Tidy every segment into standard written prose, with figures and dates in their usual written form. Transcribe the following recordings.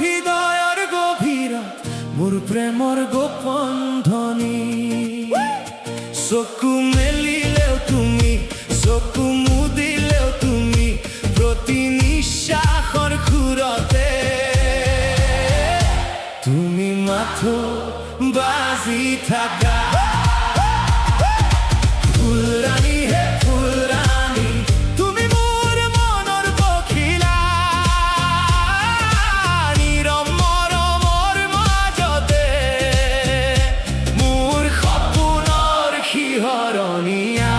হৃদয়ৰ গভীৰত মোৰ প্ৰেমৰ গোপন ধ্বনি। চকু মেলিলেও তুমি, চকু মুদিলেও তুমি, প্ৰতি নিশ্বাসৰ সুৰতে তুমি মাথো বাজি থাকা। ফুলৰাণী হে ফুলৰাণী, তুমি মোৰ মনৰ পখিলা, নীৰৱ মৰমৰ মাজতে মোৰ সপোনৰ শিহৰণীয়া।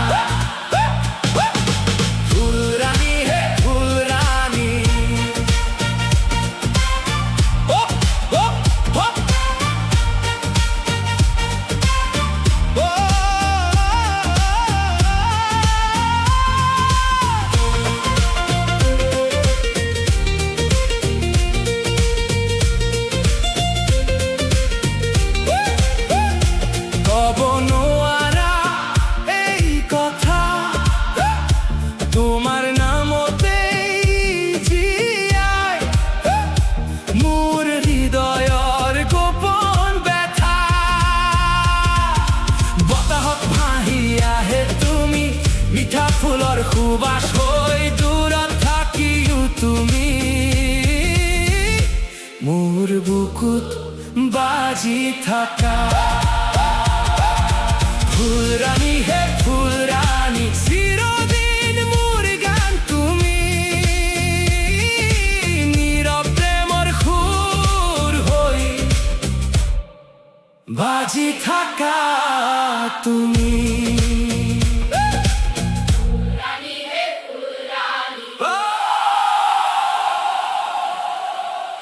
ফুলৰাণী হে ফুলৰাণী, ক'ব নোৱাৰা এই কথা, তোমাৰ নামতেই জীয়াই মোৰ হৃদয়ৰ গোপন ব্যথা। বতাহত ভাহি আহে তুমি, মিঠা ফুলৰ সুবাস হৈ, দূৰত থাকিও তুমি মোৰ বুকুত বাজি থাকা। ফুলৰাণী হে ফুলৰাণী, চিৰদিন মোৰ গান তুমি, নীৰৱ প্ৰেমৰ সুৰ হৈ বাজি থাকা তুমি।